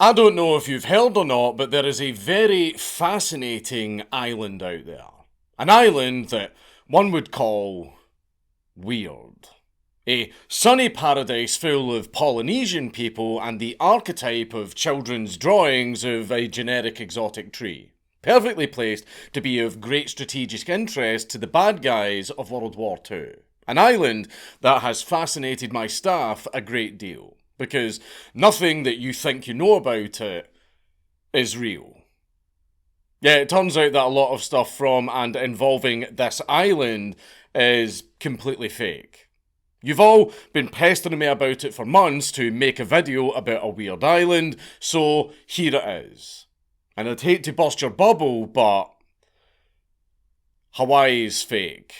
I don't know if you've heard or not, but there is a very fascinating island out there. An island that one would call weird. A sunny paradise full of Polynesian people and the archetype of children's drawings of a generic exotic tree. Perfectly placed to be of great strategic interest to the bad guys of World War II. An island that has fascinated my staff a great deal. Because nothing that you think you know about it is real. Yeah, it turns out that a lot of stuff from and involving this island is completely fake. You've all been pestering me about it for months to make a video about a weird island, so here it is. And I'd hate to burst your bubble, but Hawaii's fake.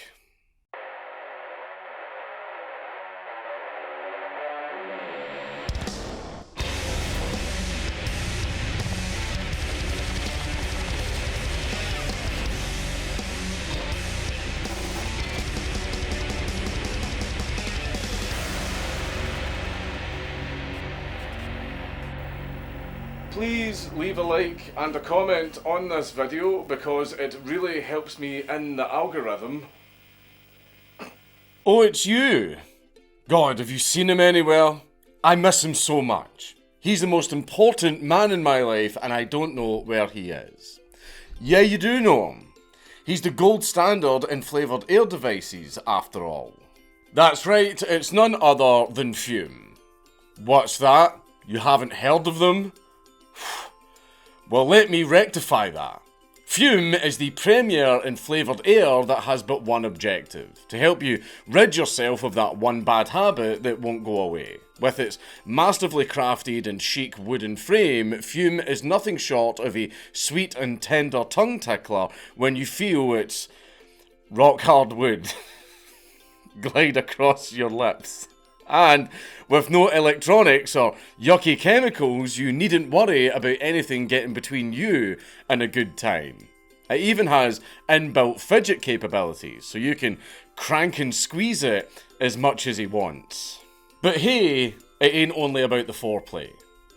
Please leave a like and a comment on this video because it really helps me in the algorithm. Oh, it's you! God, have you seen him anywhere? I miss him so much. He's the most important man in my life and I don't know where he is. Yeah, you do know him. He's the gold standard in flavoured air devices, after all. That's right, it's none other than Fume. What's that? You haven't heard of them? Well, let me rectify that. Fume is the premier in flavoured air that has but one objective, to help you rid yourself of that one bad habit that won't go away. With its masterfully crafted and chic wooden frame, Fume is nothing short of a sweet and tender tongue tickler when you feel its rock hard wood glide across your lips. And with no electronics or yucky chemicals, you needn't worry about anything getting between you and a good time. It even has inbuilt fidget capabilities, so you can crank and squeeze it as much as he wants. But hey, it ain't only about the foreplay.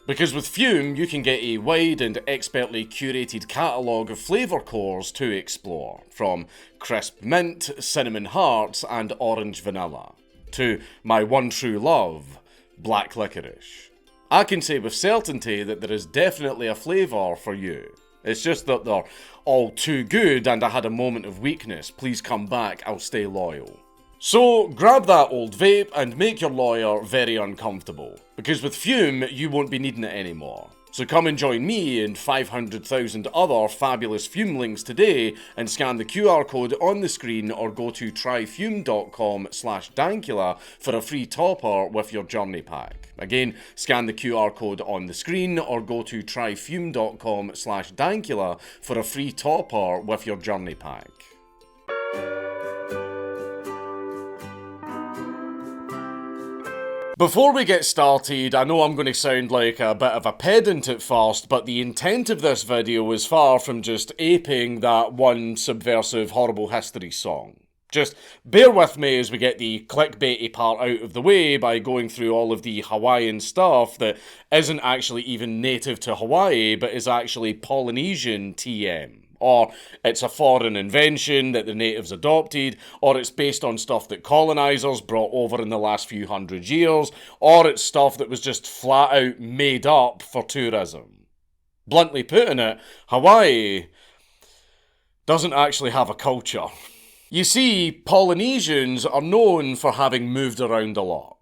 Because with Fume, you can get a wide and expertly curated catalogue of flavour cores to explore, from crisp mint, cinnamon hearts, and orange vanilla, to my one true love, black licorice. I can say with certainty that there is definitely a flavour for you. It's just that they're all too good and I had a moment of weakness. Please come back, I'll stay loyal. So grab that old vape and make your lawyer very uncomfortable. Because with Fume, you won't be needing it anymore. So come and join me and 500,000 other fabulous Fume links today and scan the QR code on the screen or go to tryfume.com/Dankula for a free topper with your journey pack. Again, scan the QR code on the screen or go to tryfume.com/Dankula for a free topper with your journey pack. Before we get started, I know I'm going to sound like a bit of a pedant at first, but the intent of this video is far from just aping that one subversive horrible history song. Just bear with me as we get the clickbaity part out of the way by going through all of the Hawaiian stuff that isn't actually even native to Hawaii, but is actually Polynesian TM. Or it's a foreign invention that the natives adopted, or it's based on stuff that colonizers brought over in the last few hundred years, or it's stuff that was just flat out made up for tourism. Bluntly putting it, Hawaii doesn't actually have a culture. You see, Polynesians are known for having moved around a lot.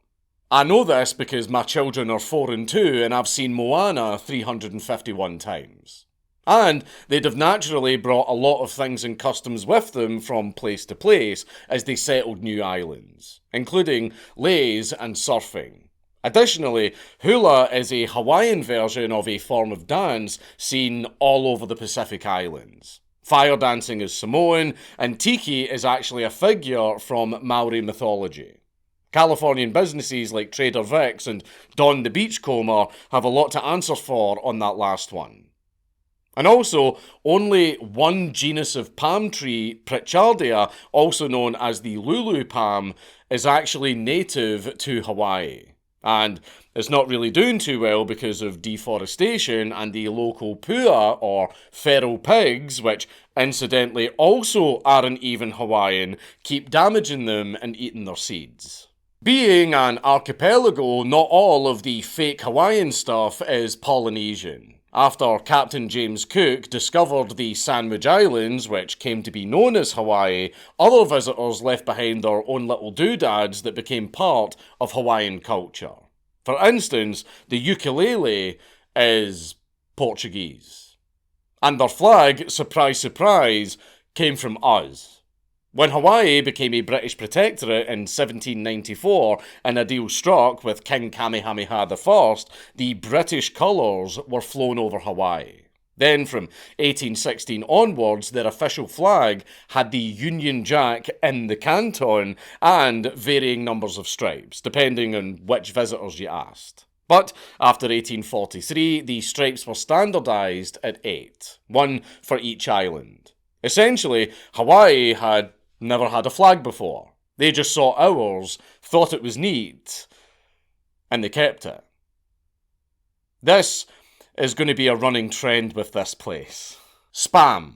I know this because my children are 4 and 2 and I've seen Moana 351 times. And they'd have naturally brought a lot of things and customs with them from place to place as they settled new islands, including leis and surfing. Additionally, hula is a Hawaiian version of a form of dance seen all over the Pacific Islands. Fire dancing is Samoan, and tiki is actually a figure from Maori mythology. Californian businesses like Trader Vic's and Don the Beachcomber have a lot to answer for on that last one. And also, only one genus of palm tree, Pritchardia, also known as the Lulu palm, is actually native to Hawaii. And it's not really doing too well because of deforestation and the local pua, or feral pigs, which incidentally also aren't even Hawaiian, keep damaging them and eating their seeds. Being an archipelago, not all of the fake Hawaiian stuff is Polynesian. After Captain James Cook discovered the Sandwich Islands, which came to be known as Hawaii, other visitors left behind their own little doodads that became part of Hawaiian culture. For instance, the ukulele is Portuguese. And their flag, surprise surprise, came from us. When Hawaii became a British protectorate in 1794 and a deal struck with King Kamehameha I, the British colours were flown over Hawaii. Then from 1816 onwards, their official flag had the Union Jack in the canton and varying numbers of stripes, depending on which visitors you asked. But after 1843, the stripes were standardised at 8, one for each island. Essentially, Hawaii had never had a flag before. They just saw ours, thought it was neat, and they kept it. This is going to be a running trend with this place. Spam.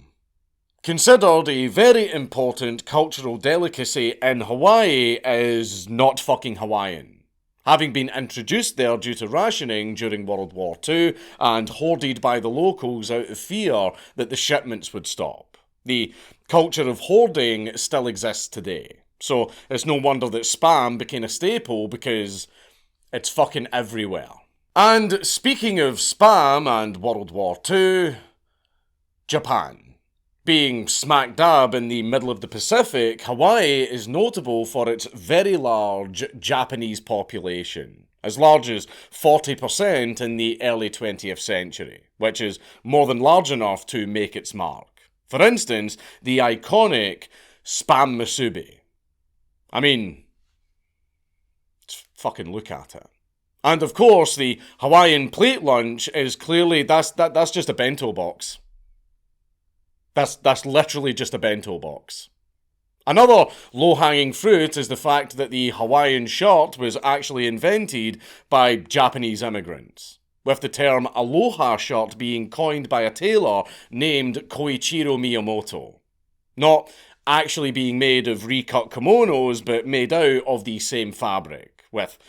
Considered a very important cultural delicacy in Hawaii, is not fucking Hawaiian. Having been introduced there due to rationing during World War II and hoarded by the locals out of fear that the shipments would stop. The culture of hoarding still exists today, so it's no wonder that spam became a staple because it's fucking everywhere. And speaking of spam and World War II, Japan. Being smack dab in the middle of the Pacific, Hawaii is notable for its very large Japanese population, as large as 40% in the early 20th century, which is more than large enough to make its mark. For instance, the iconic Spam Musubi. I mean, just fucking look at it. And of course, the Hawaiian plate lunch is clearly, that's just a bento box. That's literally just a bento box. Another low-hanging fruit is the fact that the Hawaiian shirt was actually invented by Japanese immigrants, with the term aloha shirt being coined by a tailor named Koichiro Miyamoto. Not actually being made of recut kimonos, but made out of the same fabric, with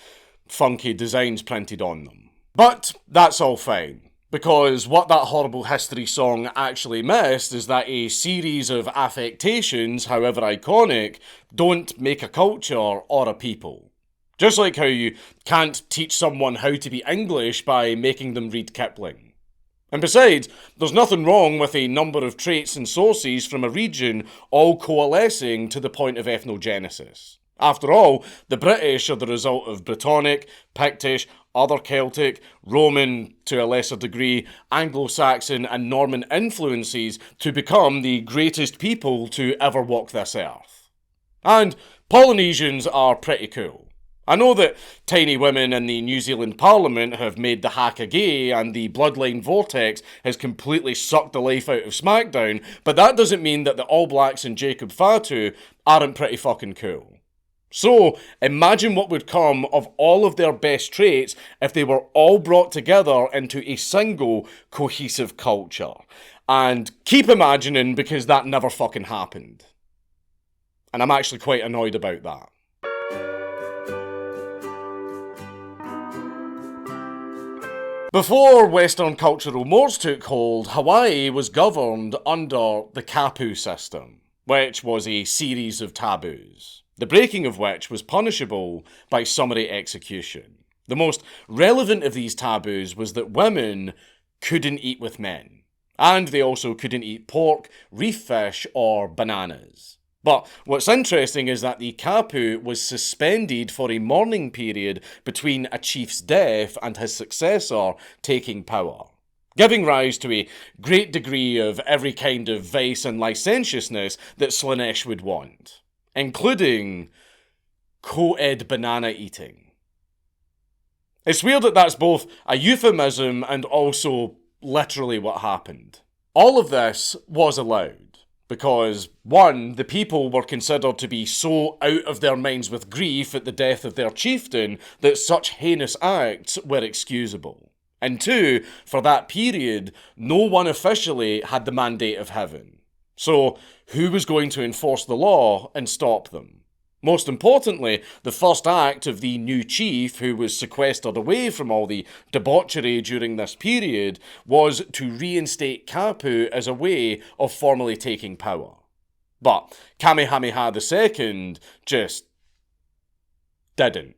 funky designs printed on them. But that's all fine, because what that horrible history song actually missed is that a series of affectations, however iconic, don't make a culture or a people. Just like how you can't teach someone how to be English by making them read Kipling. And besides, there's nothing wrong with a number of traits and sources from a region all coalescing to the point of ethnogenesis. After all, the British are the result of Brittonic, Pictish, other Celtic, Roman, to a lesser degree, Anglo-Saxon and Norman influences to become the greatest people to ever walk this earth. And Polynesians are pretty cool. I know that tiny women in the New Zealand Parliament have made the haka gay and the bloodline vortex has completely sucked the life out of SmackDown, but that doesn't mean that the All Blacks and Jacob Fatu aren't pretty fucking cool. So, imagine what would come of all of their best traits if they were all brought together into a single cohesive culture. And keep imagining, because that never fucking happened. And I'm actually quite annoyed about that. Before Western cultural mores took hold, Hawaii was governed under the kapu system, which was a series of taboos, the breaking of which was punishable by summary execution. The most relevant of these taboos was that women couldn't eat with men, and they also couldn't eat pork, reef fish, or bananas. But what's interesting is that the kapu was suspended for a mourning period between a chief's death and his successor taking power, giving rise to a great degree of every kind of vice and licentiousness that Slanesh would want, including co-ed banana eating. It's weird that that's both a euphemism and also literally what happened. All of this was allowed. Because, one, the people were considered to be so out of their minds with grief at the death of their chieftain that such heinous acts were excusable. And two, for that period, no one officially had the mandate of heaven. So, who was going to enforce the law and stop them? Most importantly, the first act of the new chief, who was sequestered away from all the debauchery during this period, was to reinstate Kapu as a way of formally taking power. But Kamehameha II just didn't.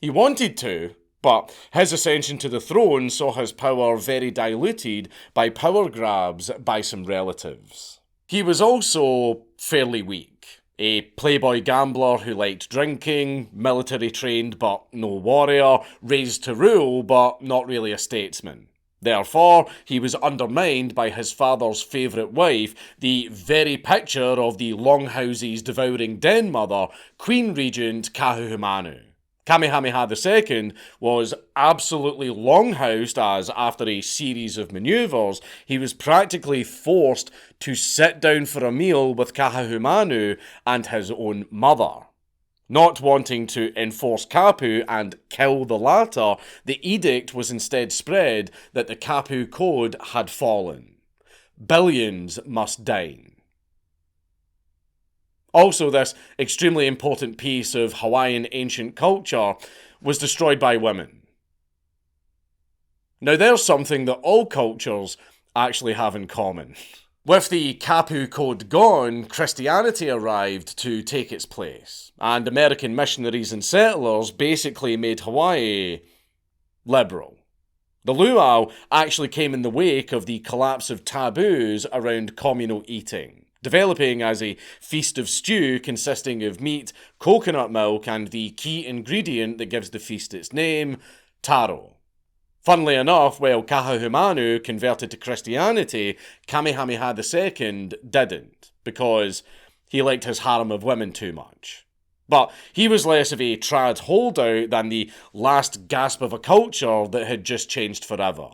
He wanted to, but his ascension to the throne saw his power very diluted by power grabs by some relatives. He was also fairly weak. A playboy gambler who liked drinking, military trained but no warrior, raised to rule but not really a statesman. Therefore, he was undermined by his father's favourite wife, the very picture of the Longhouse's devouring den mother, Queen Regent Kahuhumanu. Kamehameha II was absolutely longhoused as, after a series of manoeuvres, he was practically forced to sit down for a meal with Kahuhumanu and his own mother. Not wanting to enforce Kapu and kill the latter, the edict was instead spread that the Kapu Code had fallen. Billions must dine. Also, this extremely important piece of Hawaiian ancient culture was destroyed by women. Now, there's something that all cultures actually have in common. With the Kapu Code gone, Christianity arrived to take its place, and American missionaries and settlers basically made Hawaii liberal. The luau actually came in the wake of the collapse of taboos around communal eating, developing as a feast of stew consisting of meat, coconut milk, and the key ingredient that gives the feast its name, taro. Funnily enough, while Kahuhumanu converted to Christianity, Kamehameha II didn't, because he liked his harem of women too much. But he was less of a trad holdout than the last gasp of a culture that had just changed forever.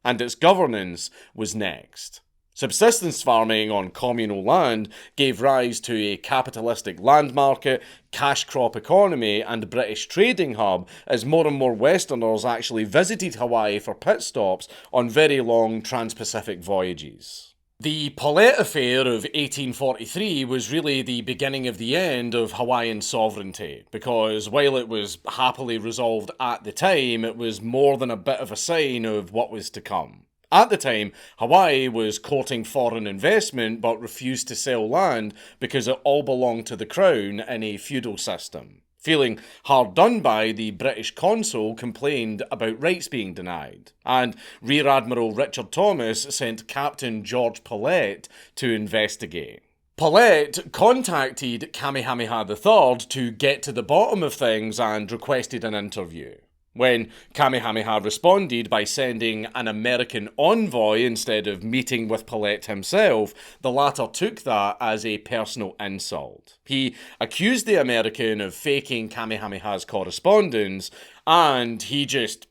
And its governance was next. Subsistence farming on communal land gave rise to a capitalistic land market, cash crop economy, and British trading hub as more and more Westerners actually visited Hawaii for pit stops on very long trans-Pacific voyages. The Paulette Affair of 1843 was really the beginning of the end of Hawaiian sovereignty, because while it was happily resolved at the time, it was more than a bit of a sign of what was to come. At the time, Hawaii was courting foreign investment but refused to sell land because it all belonged to the crown in a feudal system. Feeling hard done by, the British consul complained about rights being denied, and Rear Admiral Richard Thomas sent Captain George Paulette to investigate. Paulette contacted Kamehameha III to get to the bottom of things and requested an interview. When Kamehameha responded by sending an American envoy instead of meeting with Paulette himself, the latter took that as a personal insult. He accused the American of faking Kamehameha's correspondence, and he just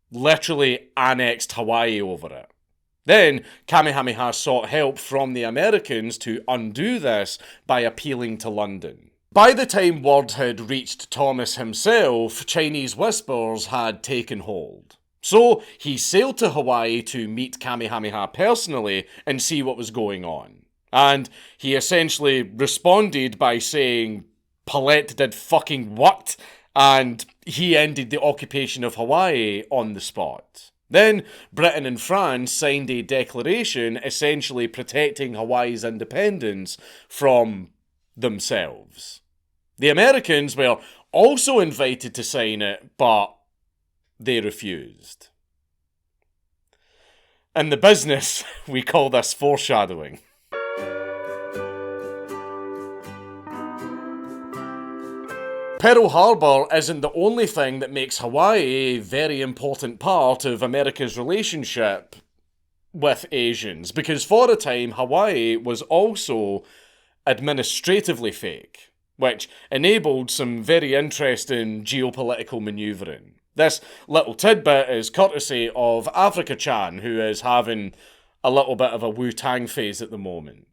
literally annexed Hawaii over it. Then, Kamehameha sought help from the Americans to undo this by appealing to London. By the time word had reached Thomas himself, Chinese whispers had taken hold. So he sailed to Hawaii to meet Kamehameha personally and see what was going on. And he essentially responded by saying, Paulette did fucking what? And he ended the occupation of Hawaii on the spot. Then Britain and France signed a declaration essentially protecting Hawaii's independence from themselves. The Americans were also invited to sign it, but they refused. In the business, we call this foreshadowing. Pearl Harbor isn't the only thing that makes Hawaii a very important part of America's relationship with Asians, because for a time Hawaii was also administratively fake, which enabled some very interesting geopolitical manoeuvring. This little tidbit is courtesy of Africa-chan, who is having a little bit of a Wu-Tang phase at the moment.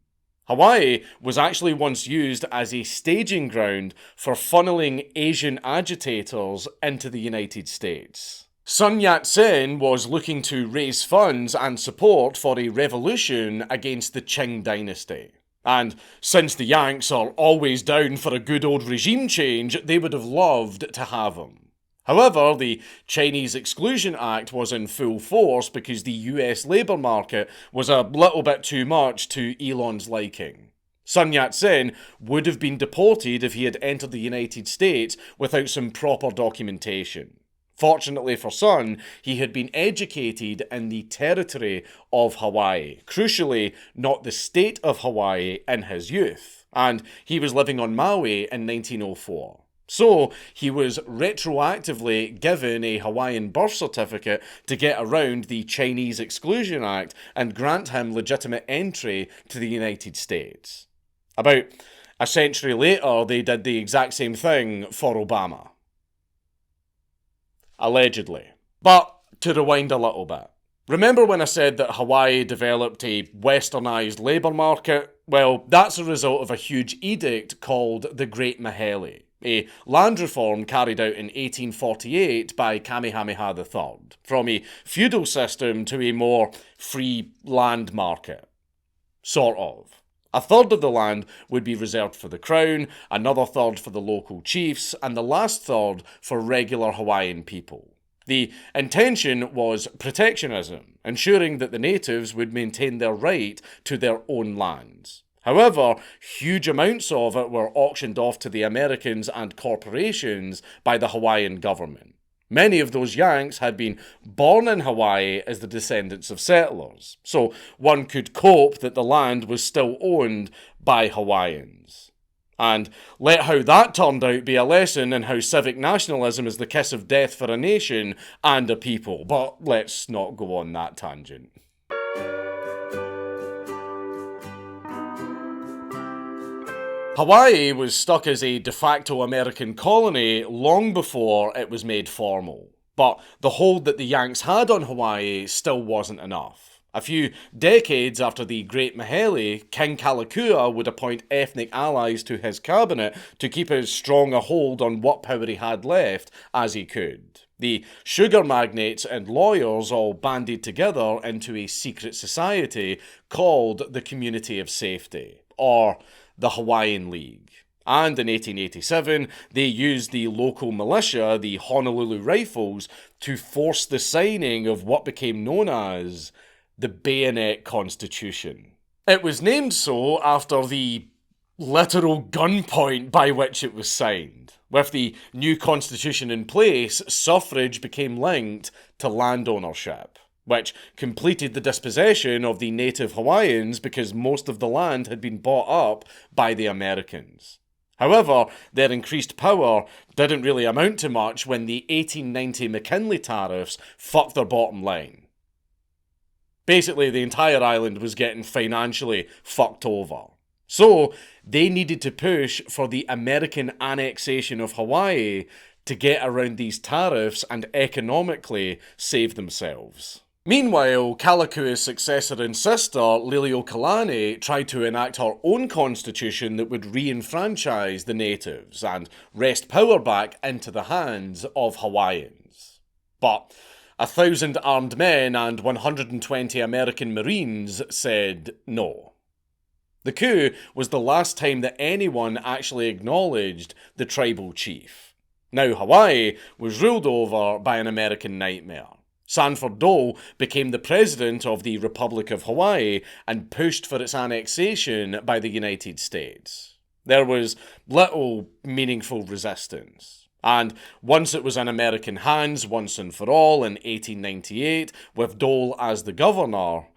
Hawaii was actually once used as a staging ground for funneling Asian agitators into the United States. Sun Yat-sen was looking to raise funds and support for a revolution against the Qing dynasty. And since the Yanks are always down for a good old regime change, they would have loved to have him. However, the Chinese Exclusion Act was in full force because the US labour market was a little bit too much to Elon's liking. Sun Yat-sen would have been deported if he had entered the United States without some proper documentation. Fortunately for Sun, he had been educated in the territory of Hawaii, crucially not the state of Hawaii, in his youth, and he was living on Maui in 1904. So he was retroactively given a Hawaiian birth certificate to get around the Chinese Exclusion Act and grant him legitimate entry to the United States. About a century later, they did the exact same thing for Obama. Allegedly. But to rewind a little bit. Remember when I said that Hawaii developed a westernized labour market? Well, that's a result of a huge edict called the Great Mahele, a land reform carried out in 1848 by Kamehameha III, from a feudal system to a more free land market. Sort of. A third of the land would be reserved for the crown, another third for the local chiefs, and the last third for regular Hawaiian people. The intention was protectionism, ensuring that the natives would maintain their right to their own lands. However, huge amounts of it were auctioned off to the Americans and corporations by the Hawaiian government. Many of those Yanks had been born in Hawaii as the descendants of settlers, so one could cope that the land was still owned by Hawaiians. And let how that turned out be a lesson in how civic nationalism is the kiss of death for a nation and a people, but let's not go on that tangent. Hawaii was stuck as a de facto American colony long before it was made formal. But the hold that the Yanks had on Hawaii still wasn't enough. A few decades after the Great Mahele, King Kalakua would appoint ethnic allies to his cabinet to keep as strong a hold on what power he had left as he could. The sugar magnates and lawyers all banded together into a secret society called the Community of Safety, or the Hawaiian League. And in 1887, they used the local militia, the Honolulu Rifles, to force the signing of what became known as the Bayonet Constitution. It was named so after the literal gunpoint by which it was signed. With the new constitution in place, suffrage became linked to land ownership, which completed the dispossession of the native Hawaiians because most of the land had been bought up by the Americans. However, their increased power didn't really amount to much when the 1890 McKinley tariffs fucked their bottom line. Basically, the entire island was getting financially fucked over. So, they needed to push for the American annexation of Hawaii to get around these tariffs and economically save themselves. Meanwhile, Kalakua's successor and sister, Liliuokalani, tried to enact her own constitution that would re-enfranchise the natives and wrest power back into the hands of Hawaiians. But 1,000 armed men and 120 American Marines said no. The coup was the last time that anyone actually acknowledged the tribal chief. Now Hawaii was ruled over by an American nightmare. Sanford Dole became the president of the Republic of Hawaii and pushed for its annexation by the United States. There was little meaningful resistance. And once it was in American hands once and for all in 1898, with Dole as the governor,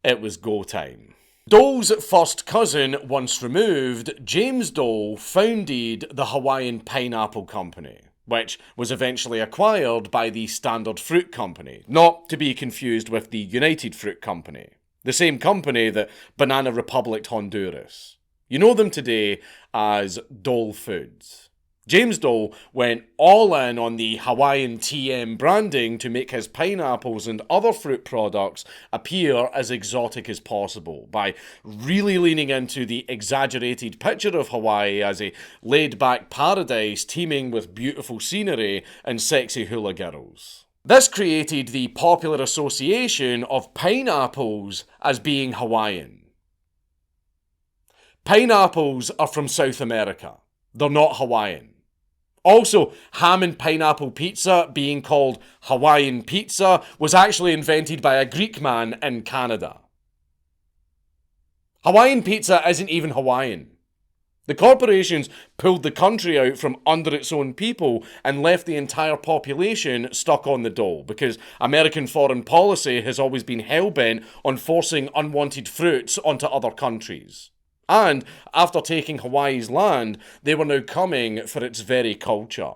it was go time. Dole's first cousin, once removed, James Dole, founded the Hawaiian Pineapple Company, which was eventually acquired by the Standard Fruit Company, not to be confused with the United Fruit Company, the same company that Banana Republic'd Honduras. You know them today as Dole Foods. James Dole went all in on the Hawaiian TM branding to make his pineapples and other fruit products appear as exotic as possible by really leaning into the exaggerated picture of Hawaii as a laid-back paradise teeming with beautiful scenery and sexy hula girls. This created the popular association of pineapples as being Hawaiian. Pineapples are from South America. They're not Hawaiian. Also, ham and pineapple pizza, being called Hawaiian pizza, was actually invented by a Greek man in Canada. Hawaiian pizza isn't even Hawaiian. The corporations pulled the country out from under its own people and left the entire population stuck on the dole because American foreign policy has always been hell-bent on forcing unwanted fruits onto other countries. And after taking Hawaii's land, they were now coming for its very culture.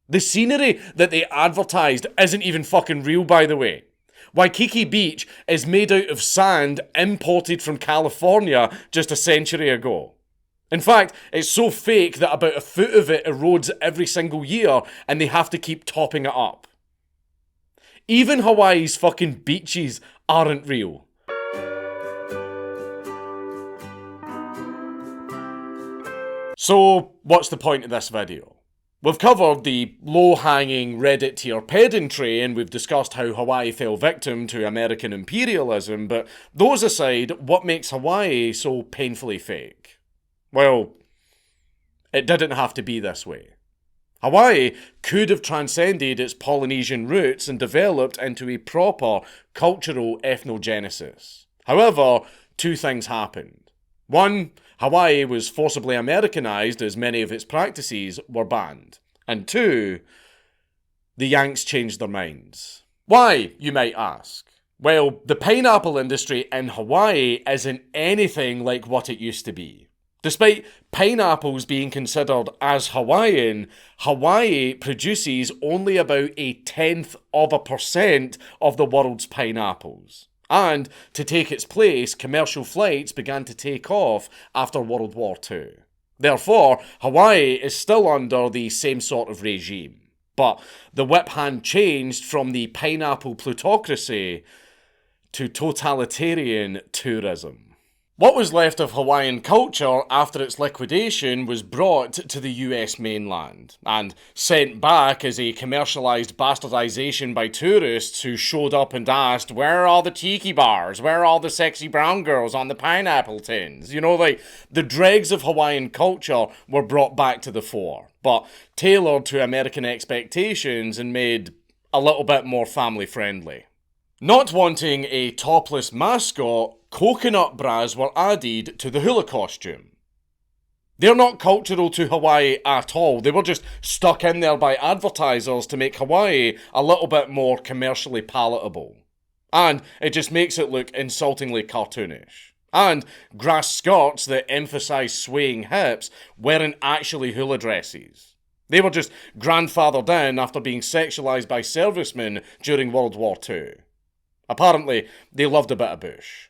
The scenery that they advertised isn't even fucking real, by the way. Waikiki Beach is made out of sand imported from California just a century ago. In fact, it's so fake that about a foot of it erodes every single year and they have to keep topping it up. Even Hawaii's fucking beaches aren't real. So, what's the point of this video? We've covered the low-hanging Reddit tier pedantry and we've discussed how Hawaii fell victim to American imperialism, but those aside, what makes Hawaii so painfully fake? Well, it didn't have to be this way. Hawaii could have transcended its Polynesian roots and developed into a proper cultural ethnogenesis. However, two things happened. One, Hawaii was forcibly Americanized as many of its practices were banned. And two, the Yanks changed their minds. Why, you might ask? Well, the pineapple industry in Hawaii isn't anything like what it used to be. Despite pineapples being considered as Hawaiian, Hawaii produces only about 0.1% of the world's pineapples. And to take its place, commercial flights began to take off after World War II. Therefore, Hawaii is still under the same sort of regime. But the whip hand changed from the pineapple plutocracy to totalitarian tourism. What was left of Hawaiian culture after its liquidation was brought to the US mainland and sent back as a commercialised bastardisation by tourists who showed up and asked, where are the tiki bars? Where are all the sexy brown girls on the pineapple tins? You know, like, the dregs of Hawaiian culture were brought back to the fore, but tailored to American expectations and made a little bit more family friendly. Not wanting a topless mascot, coconut bras were added to the hula costume. They're not cultural to Hawaii at all. They were just stuck in there by advertisers to make Hawaii a little bit more commercially palatable. And it just makes it look insultingly cartoonish. And grass skirts that emphasise swaying hips weren't actually hula dresses. They were just grandfathered in after being sexualised by servicemen during World War II. Apparently, they loved a bit of bush.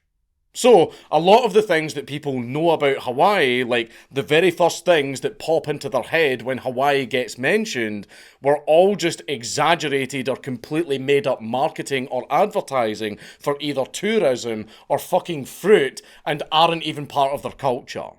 So, a lot of the things that people know about Hawaii, like the very first things that pop into their head when Hawaii gets mentioned, were all just exaggerated or completely made up marketing or advertising for either tourism or fucking fruit and aren't even part of their culture.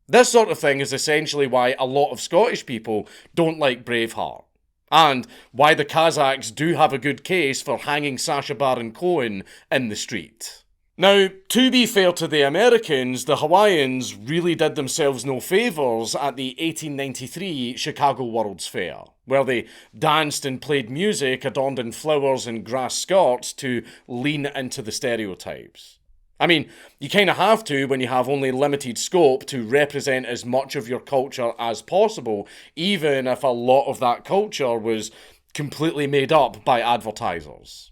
This sort of thing is essentially why a lot of Scottish people don't like Braveheart. And why the Kazakhs do have a good case for hanging Sacha Baron Cohen in the street. Now, to be fair to the Americans, the Hawaiians really did themselves no favours at the 1893 Chicago World's Fair, where they danced and played music adorned in flowers and grass skirts to lean into the stereotypes. I mean, you kind of have to when you have only limited scope to represent as much of your culture as possible, even if a lot of that culture was completely made up by advertisers.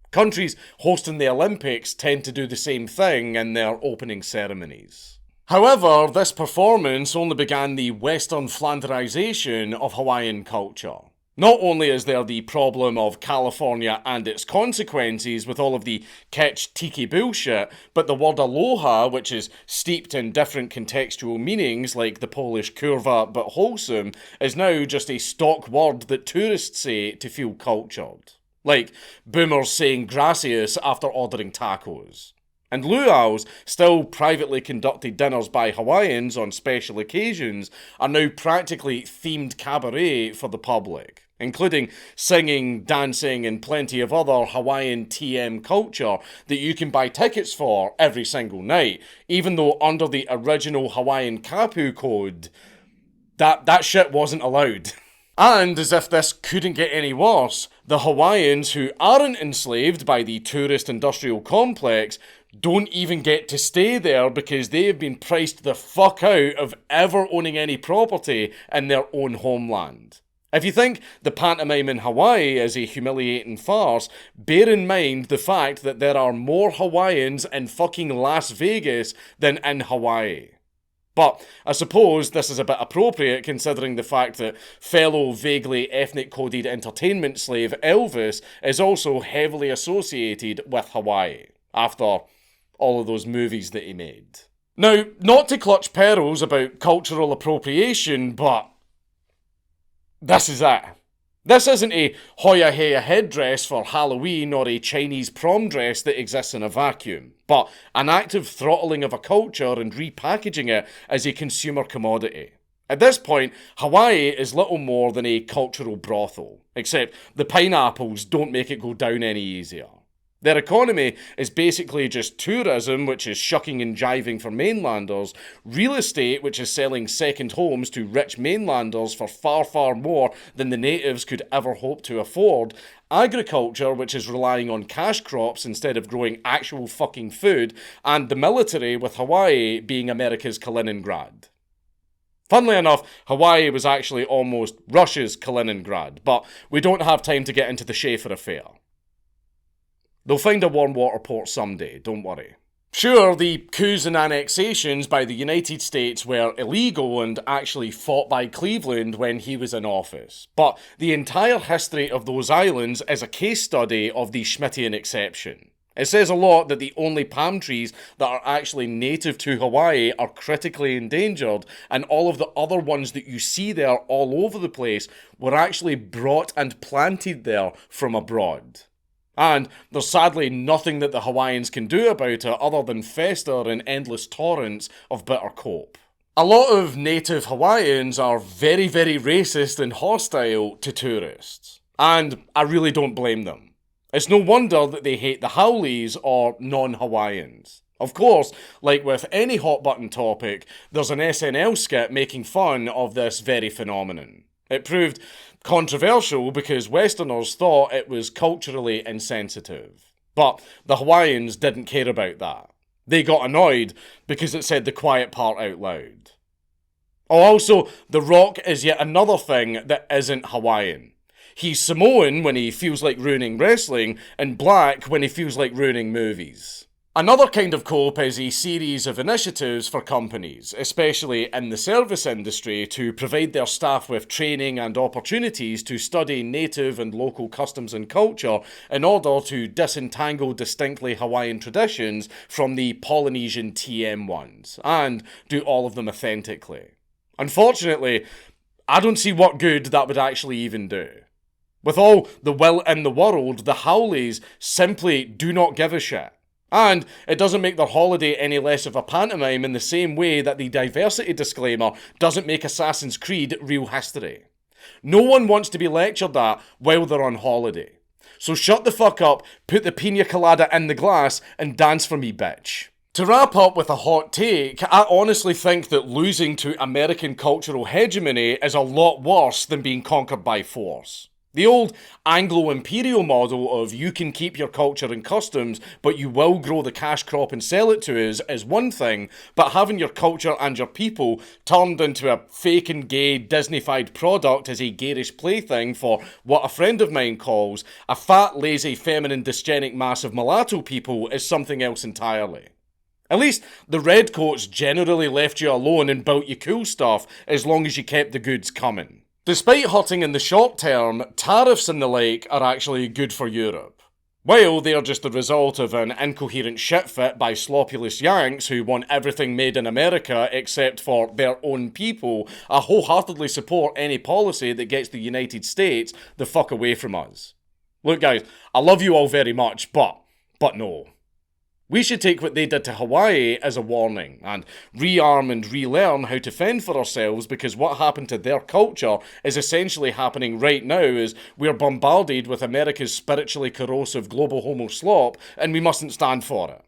Countries hosting the Olympics tend to do the same thing in their opening ceremonies. However, this performance only began the Western Flanderization of Hawaiian culture. Not only is there the problem of California and its consequences with all of the kitsch tiki bullshit, but the word aloha, which is steeped in different contextual meanings like the Polish kurwa but wholesome, is now just a stock word that tourists say to feel cultured. Like boomers saying gracias after ordering tacos. And luau's, still privately conducted dinners by Hawaiians on special occasions, are now practically themed cabaret for the public, including singing, dancing, and plenty of other Hawaiian TM culture that you can buy tickets for every single night, even though under the original Hawaiian kapu code, that shit wasn't allowed. And as if this couldn't get any worse, the Hawaiians who aren't enslaved by the tourist industrial complex don't even get to stay there because they have been priced the fuck out of ever owning any property in their own homeland. If you think the pantomime in Hawaii is a humiliating farce, bear in mind the fact that there are more Hawaiians in fucking Las Vegas than in Hawaii. But I suppose this is a bit appropriate considering the fact that fellow vaguely ethnic-coded entertainment slave Elvis is also heavily associated with Hawaii, after all of those movies that he made. Now, not to clutch pearls about cultural appropriation, but this is it. This isn't a Hoya Heya headdress for Halloween or a Chinese prom dress that exists in a vacuum, but an active throttling of a culture and repackaging it as a consumer commodity. At this point, Hawaii is little more than a cultural brothel, except the pineapples don't make it go down any easier. Their economy is basically just tourism, which is shucking and jiving for mainlanders, real estate, which is selling second homes to rich mainlanders for far, far more than the natives could ever hope to afford, agriculture, which is relying on cash crops instead of growing actual fucking food, and the military, with Hawaii being America's Kaliningrad. Funnily enough, Hawaii was actually almost Russia's Kaliningrad, but we don't have time to get into the Schaefer affair. They'll find a warm water port someday, don't worry. Sure, the coups and annexations by the United States were illegal and actually fought by Cleveland when he was in office, but the entire history of those islands is a case study of the Schmittian exception. It says a lot that the only palm trees that are actually native to Hawaii are critically endangered, and all of the other ones that you see there all over the place were actually brought and planted there from abroad. And there's sadly nothing that the Hawaiians can do about it other than fester in endless torrents of bitter cope. A lot of native Hawaiians are very, very racist and hostile to tourists. And I really don't blame them. It's no wonder that they hate the Haoles or non-Hawaiians. Of course, like with any hot-button topic, there's an SNL skit making fun of this very phenomenon. It proved controversial because Westerners thought it was culturally insensitive. But the Hawaiians didn't care about that. They got annoyed because it said the quiet part out loud. Oh, also, The Rock is yet another thing that isn't Hawaiian. He's Samoan when he feels like ruining wrestling, and black when he feels like ruining movies. Another kind of cope is a series of initiatives for companies, especially in the service industry, to provide their staff with training and opportunities to study native and local customs and culture in order to disentangle distinctly Hawaiian traditions from the Polynesian TM ones, and do all of them authentically. Unfortunately, I don't see what good that would actually even do. With all the will in the world, the Haoles simply do not give a shit. And it doesn't make their holiday any less of a pantomime in the same way that the diversity disclaimer doesn't make Assassin's Creed real history. No one wants to be lectured at while they're on holiday. So shut the fuck up, put the pina colada in the glass, and dance for me, bitch. To wrap up with a hot take, I honestly think that losing to American cultural hegemony is a lot worse than being conquered by force. The old Anglo-imperial model of you can keep your culture and customs, but you will grow the cash crop and sell it to us is one thing, but having your culture and your people turned into a fake and gay Disney-fied product is a garish plaything for what a friend of mine calls a fat, lazy, feminine, dysgenic mass of mulatto people is something else entirely. At least the redcoats generally left you alone and built you cool stuff as long as you kept the goods coming. Despite hurting in the short term, tariffs and the like are actually good for Europe. Well, they are just the result of an incoherent shit fit by sloppulous Yanks who want everything made in America except for their own people, wholeheartedly support any policy that gets the United States the fuck away from us. Look guys, I love you all very much, but no. We should take what they did to Hawaii as a warning and rearm and relearn how to fend for ourselves, because what happened to their culture is essentially happening right now as we're bombarded with America's spiritually corrosive global homo slop, and we mustn't stand for it.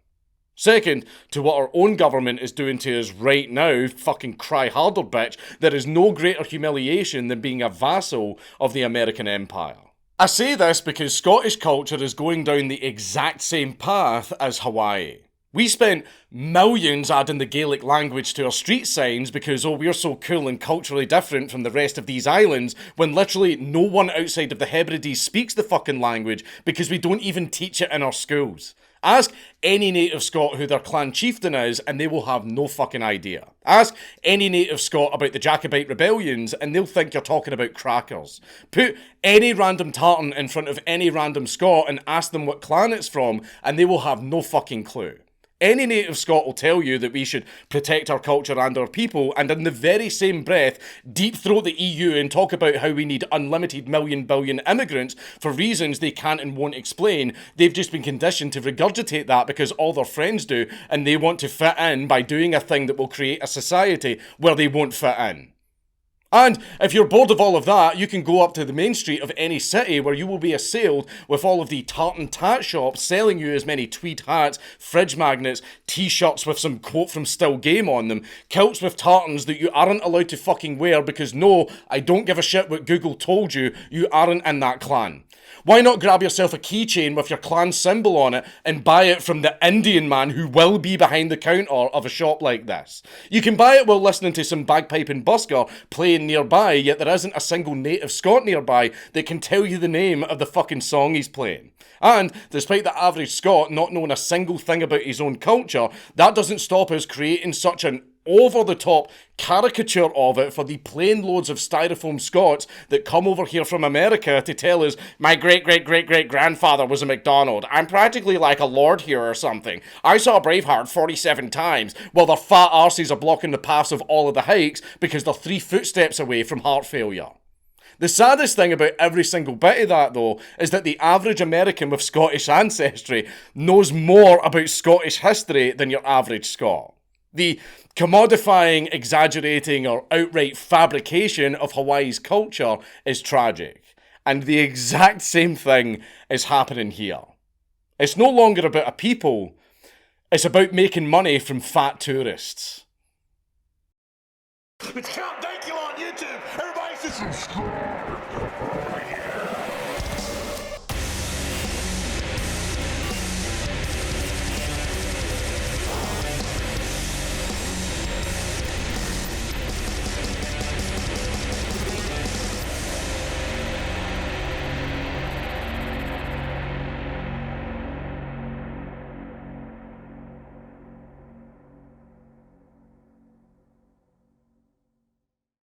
Second, to what our own government is doing to us right now, fucking cry harder bitch, there is no greater humiliation than being a vassal of the American empire. I say this because Scottish culture is going down the exact same path as Hawaii. We spent millions adding the Gaelic language to our street signs because, we're so cool and culturally different from the rest of these islands, when literally no one outside of the Hebrides speaks the fucking language because we don't even teach it in our schools. Ask any native Scot who their clan chieftain is and they will have no fucking idea. Ask any native Scot about the Jacobite rebellions and they'll think you're talking about crackers. Put any random tartan in front of any random Scot and ask them what clan it's from and they will have no fucking clue. Any native Scot will tell you that we should protect our culture and our people, and in the very same breath, deep throat the EU and talk about how we need unlimited million billion immigrants for reasons they can't and won't explain. They've just been conditioned to regurgitate that because all their friends do, and they want to fit in by doing a thing that will create a society where they won't fit in. And if you're bored of all of that, you can go up to the main street of any city where you will be assailed with all of the tartan tat shops selling you as many tweed hats, fridge magnets, t-shirts with some quote from Still Game on them, kilts with tartans that you aren't allowed to fucking wear because no, I don't give a shit what Google told you, you aren't in that clan. Why not grab yourself a keychain with your clan symbol on it and buy it from the Indian man who will be behind the counter of a shop like this? You can buy it while listening to some bagpiping busker playing nearby, yet there isn't a single native Scot nearby that can tell you the name of the fucking song he's playing. And despite the average Scot not knowing a single thing about his own culture, that doesn't stop us creating such an over-the-top caricature of it for the plane loads of styrofoam Scots that come over here from America to tell us, my great-great-great-great-grandfather was a MacDonald. I'm practically like a lord here or something. I saw Braveheart 47 times, while their fat arses are blocking the paths of all of the hikes because they're 3 footsteps away from heart failure. The saddest thing about every single bit of that, though, is that the average American with Scottish ancestry knows more about Scottish history than your average Scot. The commodifying, exaggerating, or outright fabrication of Hawaii's culture is tragic. And the exact same thing is happening here. It's no longer about a people, it's about making money from fat tourists. It's Count Dankula on YouTube. Everybody just subscribe.